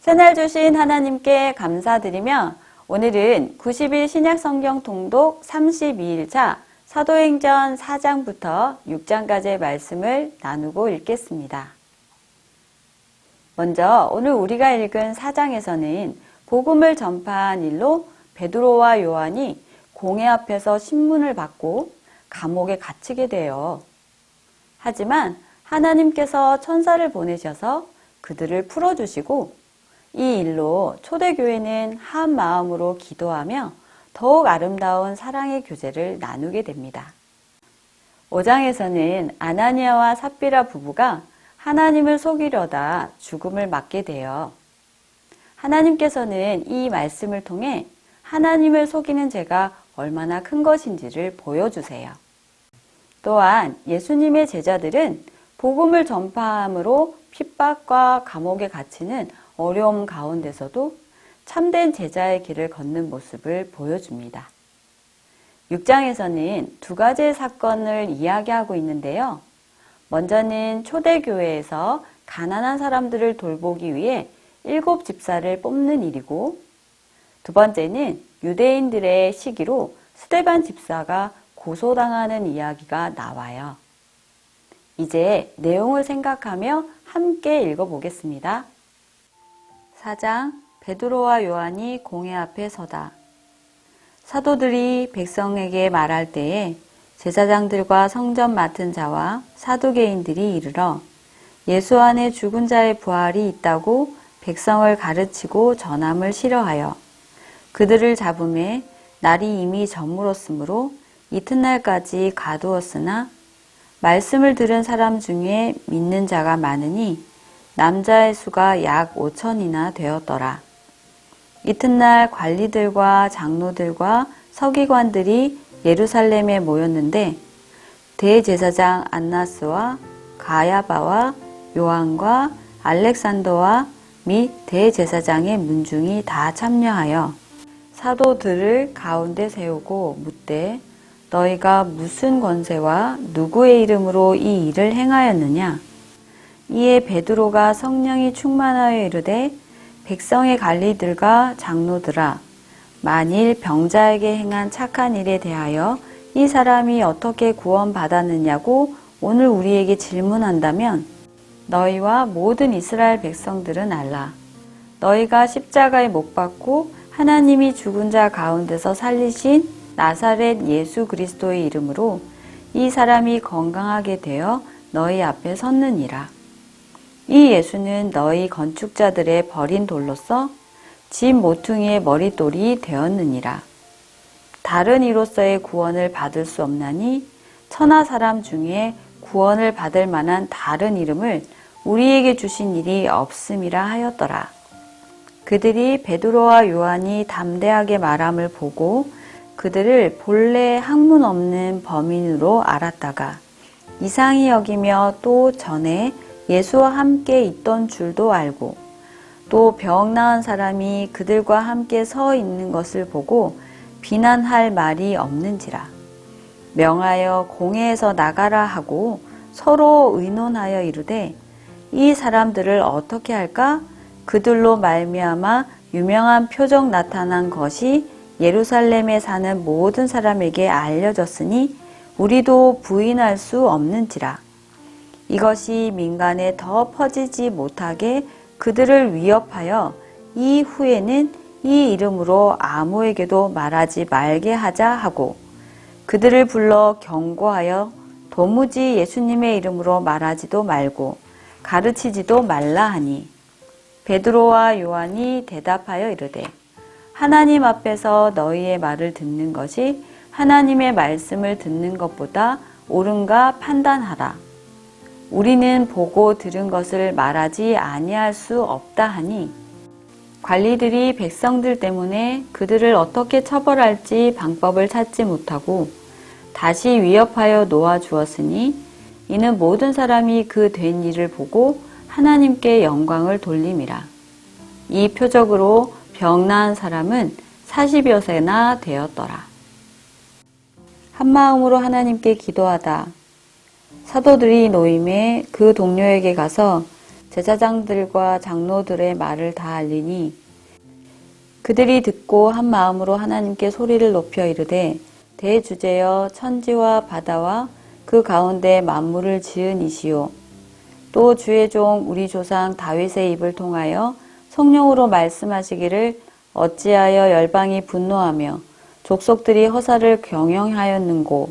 새날 주신 하나님께 감사드리며 오늘은 90일 신약성경 통독 32일차 사도행전 4장부터 6장까지의 말씀을 나누고 읽겠습니다. 먼저 오늘 우리가 읽은 4장에서는 복음을 전파한 일로 베드로와 요한이 공회 앞에서 신문을 받고 감옥에 갇히게 돼요. 하지만 하나님께서 천사를 보내셔서 그들을 풀어주시고 이 일로 초대교회는 한 마음으로 기도하며 더욱 아름다운 사랑의 교제를 나누게 됩니다. 5장에서는 아나니아와 삽비라 부부가 하나님을 속이려다 죽음을 맞게 돼요. 하나님께서는 이 말씀을 통해 하나님을 속이는 죄가 얼마나 큰 것인지를 보여주세요. 또한 예수님의 제자들은 복음을 전파함으로 핍박과 감옥에 갇히는 어려움 가운데서도 참된 제자의 길을 걷는 모습을 보여줍니다. 6장에서는 두 가지의 사건을 이야기하고 있는데요. 먼저는 초대교회에서 가난한 사람들을 돌보기 위해 7 집사를 뽑는 일이고, 두 번째는 유대인들의 시기로 스데반 집사가 고소당하는 이야기가 나와요. 이제 내용을 생각하며 함께 읽어보겠습니다. 4장 베드로와 요한이 공회 앞에 서다. 사도들이 백성에게 말할 때에 제사장들과 성전 맡은 자와 사두개인들이 이르러 예수 안에 죽은 자의 부활이 있다고 백성을 가르치고 전함을 싫어하여 그들을 잡음에 날이 이미 저물었으므로 이튿날까지 가두었으나 말씀을 들은 사람 중에 믿는 자가 많으니 남자의 수가 약 5천이나 되었더라. 이튿날 관리들과 장로들과 서기관들이 예루살렘에 모였는데 대제사장 안나스와 가야바와 요한과 알렉산더와 및 대제사장의 문중이 다 참여하여 사도들을 가운데 세우고 묻되 너희가 무슨 권세와 누구의 이름으로 이 일을 행하였느냐? 이에 베드로가 성령이 충만하여 이르되 백성의 관리들과 장로들아 만일 병자에게 행한 착한 일에 대하여 이 사람이 어떻게 구원받았느냐고 오늘 우리에게 질문한다면 너희와 모든 이스라엘 백성들은 알라. 너희가 십자가에 못 박고 하나님이 죽은 자 가운데서 살리신 나사렛 예수 그리스도의 이름으로 이 사람이 건강하게 되어 너희 앞에 섰느니라. 이 예수는 너희 건축자들의 버린 돌로서 집 모퉁이의 머릿돌이 되었느니라. 다른 이로서의 구원을 받을 수 없나니 천하 사람 중에 구원을 받을 만한 다른 이름을 우리에게 주신 일이 없음이라 하였더라. 그들이 베드로와 요한이 담대하게 말함을 보고 그들을 본래 학문 없는 범인으로 알았다가 이상히 여기며 또 전에 예수와 함께 있던 줄도 알고 또 병 나은 사람이 그들과 함께 서 있는 것을 보고 비난할 말이 없는지라. 명하여 공회에서 나가라 하고 서로 의논하여 이르되 이 사람들을 어떻게 할까? 그들로 말미암아 유명한 표적 나타난 것이 예루살렘에 사는 모든 사람에게 알려졌으니 우리도 부인할 수 없는지라. 이것이 민간에 더 퍼지지 못하게 그들을 위협하여 이후에는 이 이름으로 아무에게도 말하지 말게 하자 하고 그들을 불러 경고하여 도무지 예수님의 이름으로 말하지도 말고 가르치지도 말라 하니 베드로와 요한이 대답하여 이르되 하나님 앞에서 너희의 말을 듣는 것이 하나님의 말씀을 듣는 것보다 옳은가 판단하라. 우리는 보고 들은 것을 말하지 아니할 수 없다 하니 관리들이 백성들 때문에 그들을 어떻게 처벌할지 방법을 찾지 못하고 다시 위협하여 놓아주었으니 이는 모든 사람이 그 된 일을 보고 하나님께 영광을 돌림이라. 이 표적으로 병 나은 사람은 40여 세나 되었더라. 한마음으로 하나님께 기도하다. 사도들이 노임에 그 동료에게 가서 제사장들과 장로들의 말을 다 알리니 그들이 듣고 한 마음으로 하나님께 소리를 높여 이르되 대주제여 천지와 바다와 그 가운데 만물을 지은 이시요 또 주의 종 우리 조상 다윗의 입을 통하여 성령으로 말씀하시기를 어찌하여 열방이 분노하며 족속들이 허사를 경영하였는고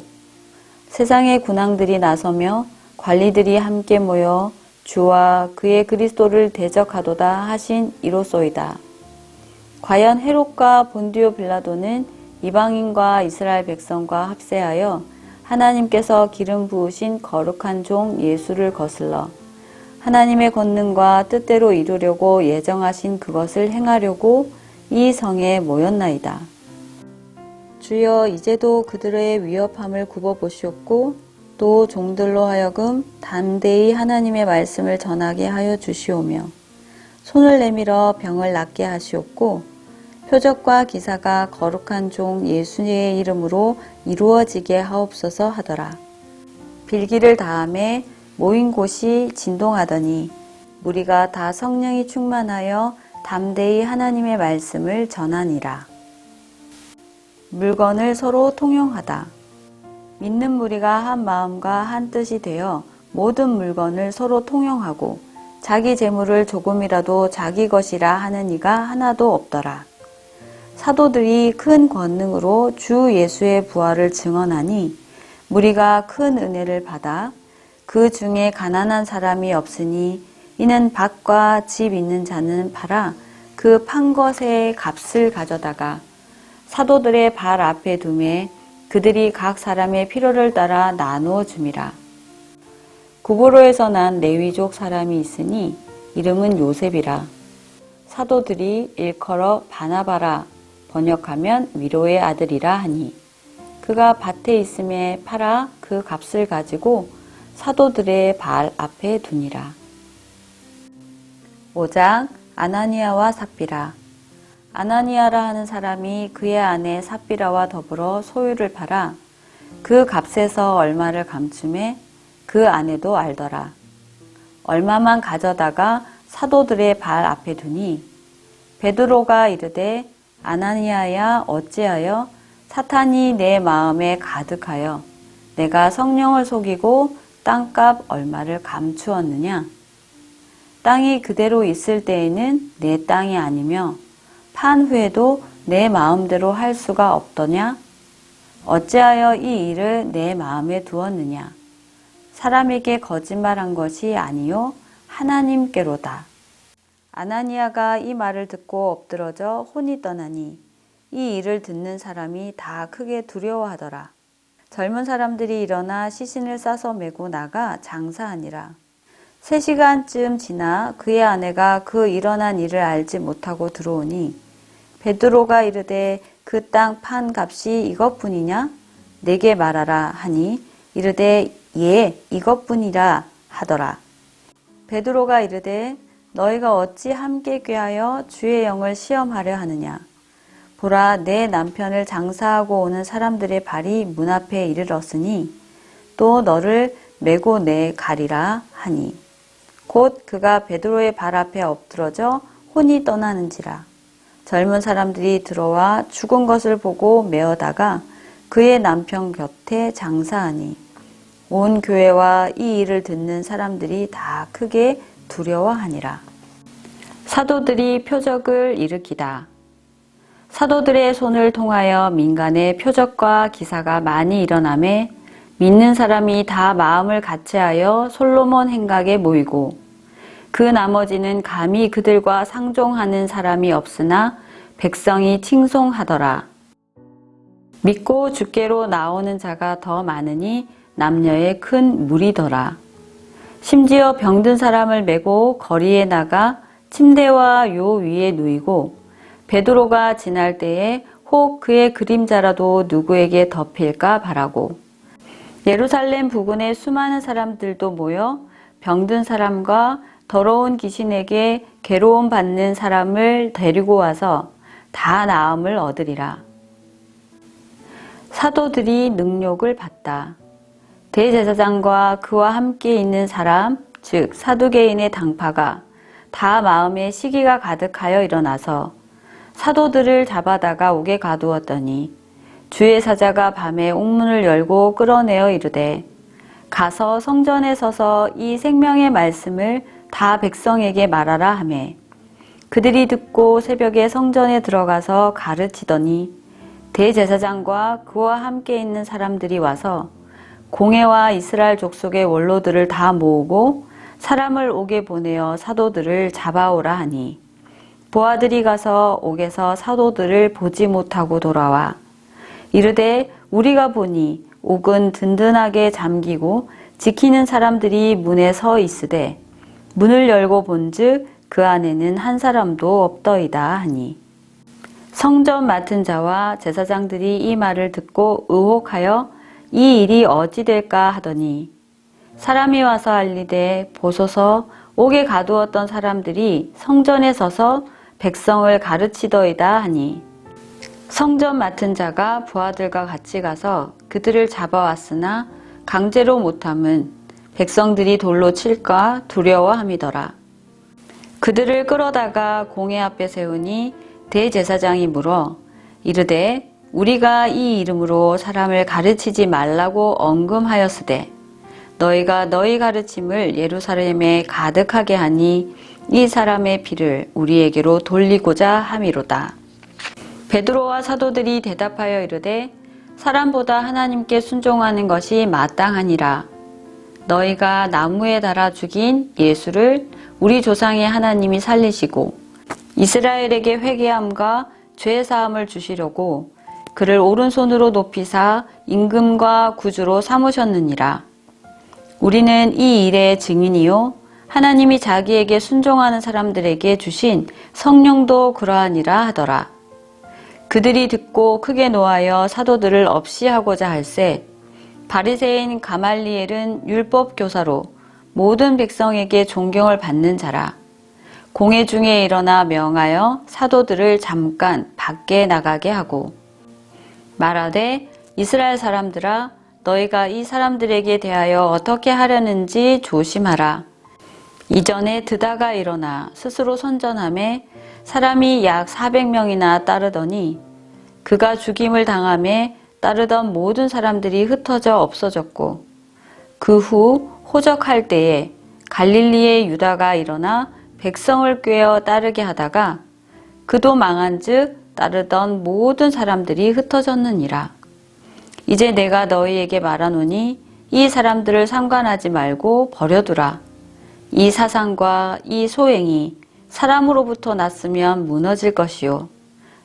세상의 군왕들이 나서며 관리들이 함께 모여 주와 그의 그리스도를 대적하도다 하신 이로소이다. 과연 헤롯과 본디오 빌라도는 이방인과 이스라엘 백성과 합세하여 하나님께서 기름 부으신 거룩한 종 예수를 거슬러 하나님의 권능과 뜻대로 이루려고 예정하신 그것을 행하려고 이 성에 모였나이다. 주여 이제도 그들의 위협함을 굽어보시옵고 또 종들로 하여금 담대히 하나님의 말씀을 전하게 하여 주시오며 손을 내밀어 병을 낫게 하시옵고 표적과 기사가 거룩한 종 예수의 이름으로 이루어지게 하옵소서 하더라. 빌기를 다함에 모인 곳이 진동하더니 무리가 다 성령이 충만하여 담대히 하나님의 말씀을 전하니라. 물건을 서로 통용하다. 믿는 무리가 한 마음과 한 뜻이 되어 모든 물건을 서로 통용하고 자기 재물을 조금이라도 자기 것이라 하는 이가 하나도 없더라. 사도들이 큰 권능으로 주 예수의 부활을 증언하니 무리가 큰 은혜를 받아 그 중에 가난한 사람이 없으니 이는 밭과 집 있는 자는 팔아 그 판 것의 값을 가져다가 사도들의 발 앞에 두매 그들이 각 사람의 필요를 따라 나누어 줌이라. 구보로에서 난 레위족 사람이 있으니 이름은 요셉이라. 사도들이 일컬어 바나바라 번역하면 위로의 아들이라 하니 그가 밭에 있음에 팔아 그 값을 가지고 사도들의 발 앞에 두니라. 5장 아나니아와 삽비라. 아나니아라 하는 사람이 그의 아내 삽비라와 더불어 소유를 팔아 그 값에서 얼마를 감춤해 그 아내도 알더라. 얼마만 가져다가 사도들의 발 앞에 두니 베드로가 이르되 아나니아야 어찌하여 사탄이 내 마음에 가득하여 내가 성령을 속이고 땅값 얼마를 감추었느냐. 땅이 그대로 있을 때에는 내 땅이 아니며 판 후에도 내 마음대로 할 수가 없더냐? 어찌하여 이 일을 내 마음에 두었느냐? 사람에게 거짓말한 것이 아니요 하나님께로다. 아나니아가 이 말을 듣고 엎드러져 혼이 떠나니 이 일을 듣는 사람이 다 크게 두려워하더라. 젊은 사람들이 일어나 시신을 싸서 메고 나가 장사하니라. 3시간쯤 지나 그의 아내가 그 일어난 일을 알지 못하고 들어오니 베드로가 이르되 그 땅 판 값이 이것뿐이냐? 내게 말하라 하니 이르되 예 이것뿐이라 하더라. 베드로가 이르되 너희가 어찌 함께 꾀하여 주의 영을 시험하려 하느냐? 보라 내 남편을 장사하고 오는 사람들의 발이 문 앞에 이르렀으니 또 너를 메고 내 가리라 하니 곧 그가 베드로의 발 앞에 엎드러져 혼이 떠나는지라. 젊은 사람들이 들어와 죽은 것을 보고 메어다가 그의 남편 곁에 장사하니 온 교회와 이 일을 듣는 사람들이 다 크게 두려워하니라. 사도들이 표적을 일으키다. 사도들의 손을 통하여 민간에 표적과 기사가 많이 일어나매 믿는 사람이 다 마음을 같이하여 솔로몬 행각에 모이고 그 나머지는 감히 그들과 상종하는 사람이 없으나 백성이 칭송하더라. 믿고 주께로 나오는 자가 더 많으니 남녀의 큰 무리더라. 심지어 병든 사람을 메고 거리에 나가 침대와 요 위에 누이고 베드로가 지날 때에 혹 그의 그림자라도 누구에게 덮일까 바라고 예루살렘 부근에 수많은 사람들도 모여 병든 사람과 더러운 귀신에게 괴로움 받는 사람을 데리고 와서 다 나음을 얻으리라. 사도들이 능욕을 받다. 대제사장과 그와 함께 있는 사람 즉 사두개인의 당파가 다 마음에 시기가 가득하여 일어나서 사도들을 잡아다가 옥에 가두었더니 주의 사자가 밤에 옥문을 열고 끌어내어 이르되 가서 성전에 서서 이 생명의 말씀을 다 백성에게 말하라 하매 그들이 듣고 새벽에 성전에 들어가서 가르치더니 대제사장과 그와 함께 있는 사람들이 와서 공회와 이스라엘 족속의 원로들을 다 모으고 사람을 옥에 보내어 사도들을 잡아오라 하니 보아들이 가서 옥에서 사도들을 보지 못하고 돌아와 이르되 우리가 보니 옥은 든든하게 잠기고 지키는 사람들이 문에 서 있으되 문을 열고 본즉 그 안에는 한 사람도 없더이다 하니 성전 맡은 자와 제사장들이 이 말을 듣고 의혹하여 이 일이 어찌 될까 하더니 사람이 와서 알리되 보소서 옥에 가두었던 사람들이 성전에 서서 백성을 가르치더이다 하니 성전 맡은 자가 부하들과 같이 가서 그들을 잡아왔으나 강제로 못함은 백성들이 돌로 칠까 두려워함이더라. 그들을 끌어다가 공회 앞에 세우니 대제사장이 물어 이르되 우리가 이 이름으로 사람을 가르치지 말라고 언금하였으되 너희가 너희 가르침을 예루살렘에 가득하게 하니 이 사람의 피를 우리에게로 돌리고자 함이로다. 베드로와 사도들이 대답하여 이르되 사람보다 하나님께 순종하는 것이 마땅하니라. 너희가 나무에 달아 죽인 예수를 우리 조상의 하나님이 살리시고 이스라엘에게 회개함과 죄 사함을 주시려고 그를 오른손으로 높이사 임금과 구주로 삼으셨느니라. 우리는 이 일의 증인이요 하나님이 자기에게 순종하는 사람들에게 주신 성령도 그러하니라 하더라. 그들이 듣고 크게 노하여 사도들을 없이하고자 할세 바리새인 가말리엘은 율법 교사로 모든 백성에게 존경을 받는 자라. 공회 중에 일어나 명하여 사도들을 잠깐 밖에 나가게 하고 말하되 이스라엘 사람들아 너희가 이 사람들에게 대하여 어떻게 하려는지 조심하라. 이전에 드다가 일어나 스스로 선전하매 사람이 약 400명이나 따르더니 그가 죽임을 당하매 따르던 모든 사람들이 흩어져 없어졌고 그 후 호적할 때에 갈릴리의 유다가 일어나 백성을 꾀어 따르게 하다가 그도 망한즉 따르던 모든 사람들이 흩어졌느니라. 이제 내가 너희에게 말하노니 이 사람들을 상관하지 말고 버려두라. 이 사상과 이 소행이 사람으로부터 났으면 무너질 것이요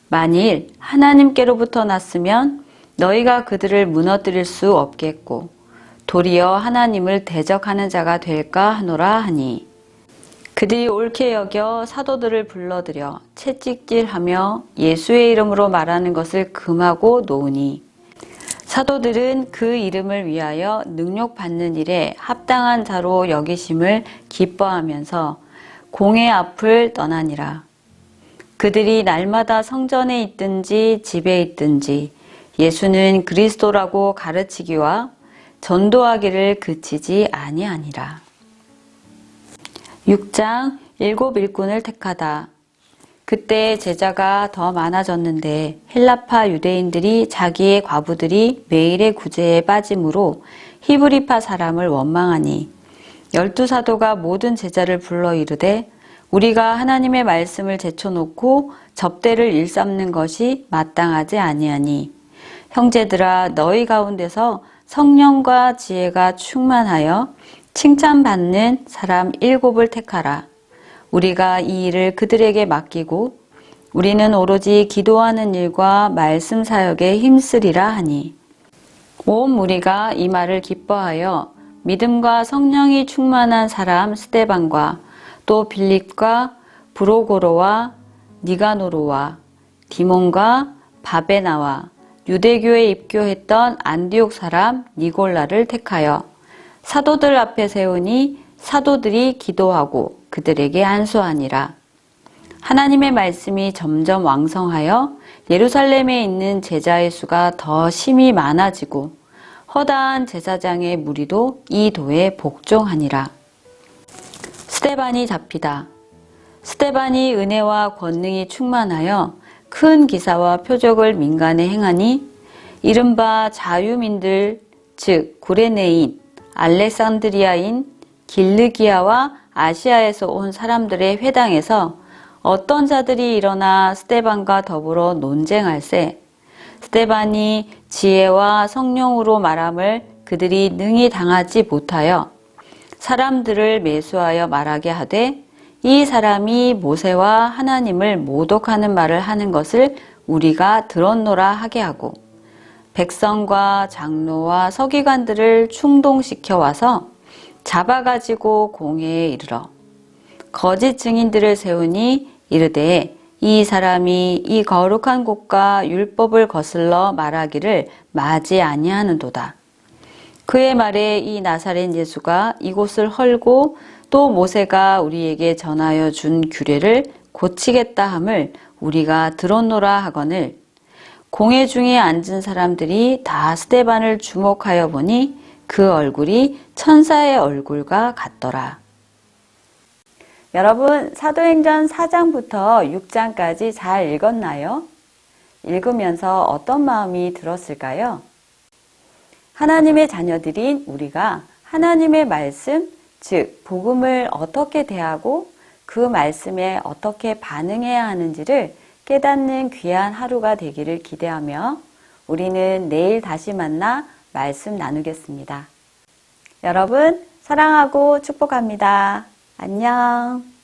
만일 하나님께로부터 났으면 너희가 그들을 무너뜨릴 수 없겠고 도리어 하나님을 대적하는 자가 될까 하노라 하니 그들이 옳게 여겨 사도들을 불러들여 채찍질하며 예수의 이름으로 말하는 것을 금하고 놓으니 사도들은 그 이름을 위하여 능욕받는 일에 합당한 자로 여기심을 기뻐하면서 공회 앞을 떠나니라. 그들이 날마다 성전에 있든지 집에 있든지 예수는 그리스도라고 가르치기와 전도하기를 그치지 아니하니라. 6장 일곱 일꾼을 택하다. 그때 제자가 더 많아졌는데 헬라파 유대인들이 자기의 과부들이 매일의 구제에 빠짐으로 히브리파 사람을 원망하니 12사도가 모든 제자를 불러 이르되 우리가 하나님의 말씀을 제쳐놓고 접대를 일삼는 것이 마땅하지 아니하니 형제들아 너희 가운데서 성령과 지혜가 충만하여 칭찬받는 사람 7을 택하라. 우리가 이 일을 그들에게 맡기고 우리는 오로지 기도하는 일과 말씀 사역에 힘쓰리라 하니 온 무리가 이 말을 기뻐하여 믿음과 성령이 충만한 사람 스데반과 또 빌립과 브로고로와 니가노로와 디몬과 바베나와 유대교에 입교했던 안디옥 사람 니골라를 택하여 사도들 앞에 세우니 사도들이 기도하고 그들에게 안수하니라. 하나님의 말씀이 점점 왕성하여 예루살렘에 있는 제자의 수가 더 심히 많아지고 허다한 제사장의 무리도 이 도에 복종하니라. 스데반이 잡히다. 스데반이 은혜와 권능이 충만하여 큰 기사와 표적을 민간에 행하니 이른바 자유민들 즉 구레네인, 알렉산드리아인, 길르기아와 아시아에서 온 사람들의 회당에서 어떤 자들이 일어나 스데반과 더불어 논쟁할세 스데반이 지혜와 성령으로 말함을 그들이 능히 당하지 못하여 사람들을 매수하여 말하게 하되 이 사람이 모세와 하나님을 모독하는 말을 하는 것을 우리가 들었노라 하게 하고 백성과 장로와 서기관들을 충동시켜 와서 잡아가지고 공회에 이르러 거짓 증인들을 세우니 이르되 이 사람이 이 거룩한 곳과 율법을 거슬러 말하기를 마지 아니하는도다. 그의 말에 이 나사렛 예수가 이곳을 헐고 또 모세가 우리에게 전하여 준 규례를 고치겠다 함을 우리가 들었노라 하거늘 공회 중에 앉은 사람들이 다 스데반을 주목하여 보니 그 얼굴이 천사의 얼굴과 같더라. 여러분, 사도행전 4장부터 6장까지 잘 읽었나요? 읽으면서 어떤 마음이 들었을까요? 하나님의 자녀들인 우리가 하나님의 말씀, 즉 복음을 어떻게 대하고 그 말씀에 어떻게 반응해야 하는지를 깨닫는 귀한 하루가 되기를 기대하며 우리는 내일 다시 만나 말씀 나누겠습니다. 여러분, 사랑하고 축복합니다. 안녕.